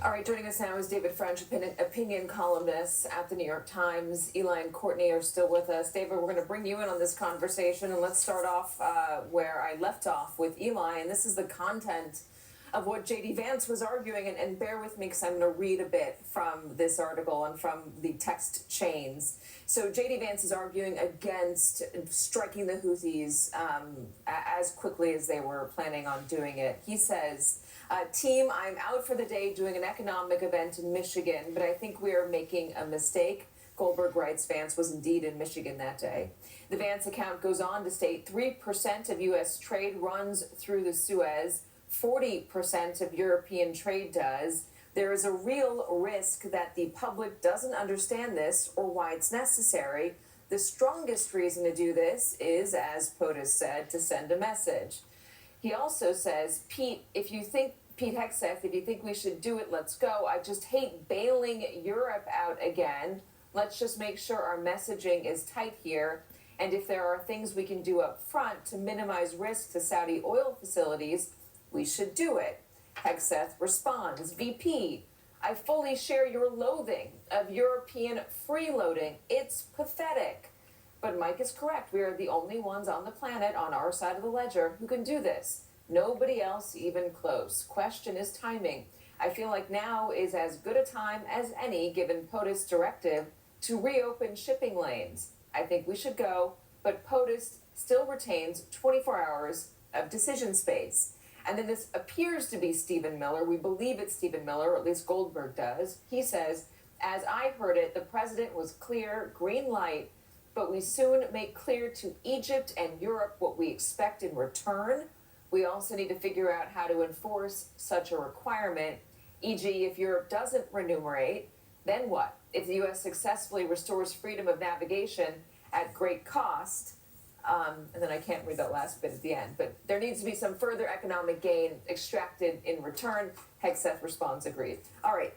All right, joining us now is David French, opinion columnist at the New York Times. Eli and Courtney are still with us. David, we're going to bring you in on this conversation, and let's start off where I left off with Eli, and this is the content of what J.D. Vance was arguing, and bear with me because I'm going to read a bit from this article and from the text chains. So J.D. Vance is arguing against striking the Houthis as quickly as they were planning on doing it. He says, team, I'm out for the day doing an economic event in Michigan, but I think we are making a mistake. Goldberg writes Vance was indeed in Michigan that day. The Vance account goes on to state 3% of U.S. trade runs through the Suez. 40% of European trade does. There is a real risk that the public doesn't understand this or why it's necessary. The strongest reason to do this is, as POTUS said, to send a message. He also says, Pete Hegseth, if you think we should do it, let's go. I just hate bailing Europe out again. Let's just make sure our messaging is tight here. And if there are things we can do up front to minimize risk to Saudi oil facilities, we should do it. Hegseth responds, VP, I fully share your loathing of European freeloading. It's pathetic. But Mike is correct. We are the only ones on the planet on our side of the ledger who can do this. Nobody else even close. Question is timing. I feel like now is as good a time as any, given POTUS directive, to reopen shipping lanes. I think we should go, but POTUS still retains 24 hours of decision space. And then this appears to be Stephen Miller. We believe it's Stephen Miller, or at least Goldberg does. He says, as I heard it, the president was clear, green light, but we soon make clear to Egypt and Europe what we expect in return. We also need to figure out how to enforce such a requirement, e.g. if Europe doesn't remunerate, then what? If the U.S. successfully restores freedom of navigation at great cost, and then I can't read that last bit at the end, but there needs to be some further economic gain extracted in return. Hegseth responds, agreed. All right.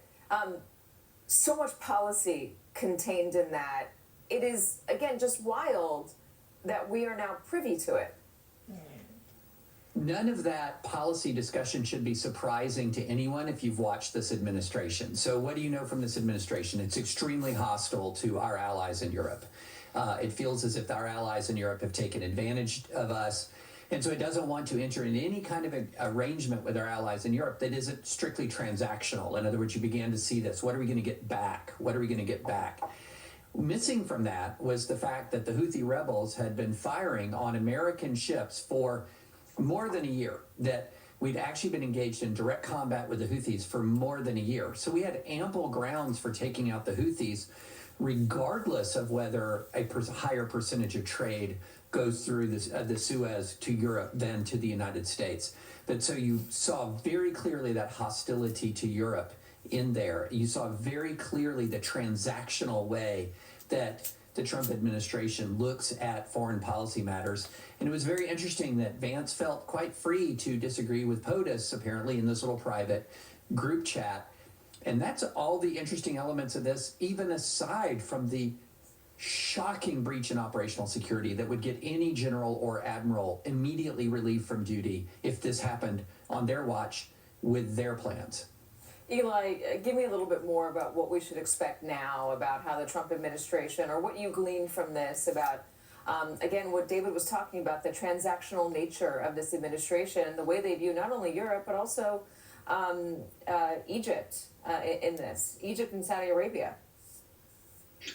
So much policy contained in that. It is, again, just wild that we are now privy to it. None of that policy discussion should be surprising to anyone if you've watched this administration. So what do you know from this administration? It's extremely hostile to our allies in Europe. It feels as if our allies in Europe have taken advantage of us. And so it doesn't want to enter into any kind of arrangement with our allies in Europe that isn't strictly transactional. In other words, you began to see this. What are we going to get back? What are we going to get back? Missing from that was the fact that the Houthi rebels had been firing on American ships for more than a year, that we'd actually been engaged in direct combat with the Houthis for more than a year. So we had ample grounds for taking out the Houthis, regardless of whether a higher percentage of trade goes through the Suez to Europe than to the United States. But so you saw very clearly that hostility to Europe in there. You saw very clearly the transactional way that the Trump administration looks at foreign policy matters. And it was very interesting that Vance felt quite free to disagree with POTUS, apparently, in this little private group chat. And that's all the interesting elements of this, even aside from the shocking breach in operational security that would get any general or admiral immediately relieved from duty if this happened on their watch with their plans. Eli, give me a little bit more about what we should expect now about how the Trump administration, or what you gleaned from this about, again, what David was talking about, the transactional nature of this administration and the way they view not only Europe, but also Egypt in this, Egypt and Saudi Arabia.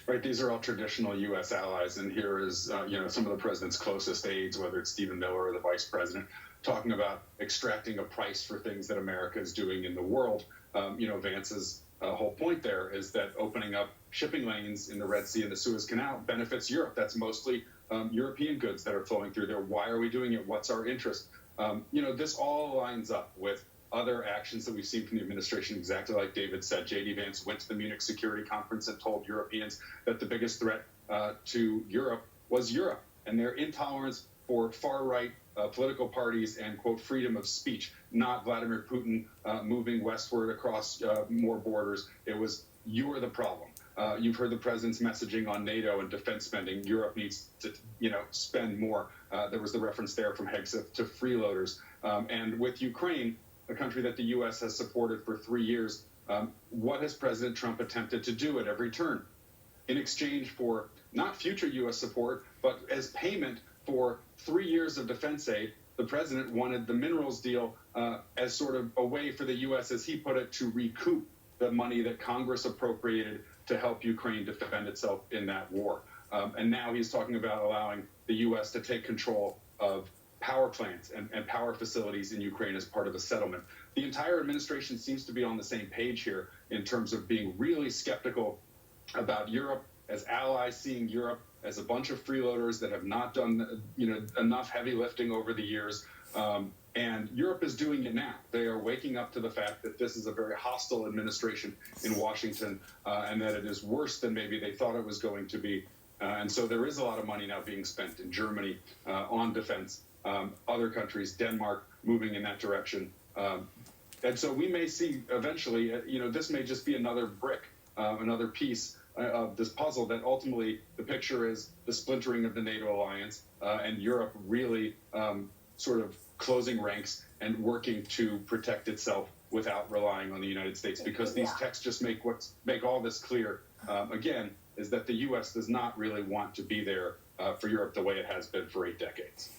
Right, these are all traditional U.S. allies, and here is, some of the president's closest aides, whether it's Stephen Miller or the vice president, talking about extracting a price for things that America is doing in the world. Vance's whole point there is that opening up shipping lanes in the Red Sea and the Suez Canal benefits Europe. That's mostly European goods that are flowing through there. Why are we doing it? What's our interest? This all lines up with other actions that we've seen from the administration, exactly like David said. J.D. Vance went to the Munich Security Conference and told Europeans that the biggest threat to Europe was Europe and their intolerance for far-right political parties and, quote, freedom of speech, not Vladimir Putin moving westward across more borders. It was, you are the problem. You've heard the president's messaging on NATO and defense spending. Europe needs to, spend more. There was the reference there from Hegseth to freeloaders. And with Ukraine, a country that the U.S. has supported for 3 years, what has President Trump attempted to do at every turn in exchange for not future U.S. support, but as payment for 3 years of defense aid? The president wanted the minerals deal as sort of a way for the U.S., as he put it, to recoup the money that Congress appropriated to help Ukraine defend itself in that war. And now he's talking about allowing the U.S. to take control of power plants and power facilities in Ukraine as part of a settlement. The entire administration seems to be on the same page here in terms of being really skeptical about Europe as allies, seeing Europe as a bunch of freeloaders that have not done enough heavy lifting over the years. And Europe is doing it now. They are waking up to the fact that this is a very hostile administration in Washington, and that it is worse than maybe they thought it was going to be. And so there is a lot of money now being spent in Germany on defense. Other countries, Denmark, moving in that direction. And so we may see eventually, this may just be another brick, another piece of this puzzle, that ultimately the picture is the splintering of the NATO alliance and Europe really sort of closing ranks and working to protect itself without relying on the United States. Because these texts just make all this clear, again, is that the U.S. does not really want to be there for Europe the way it has been for 8 decades.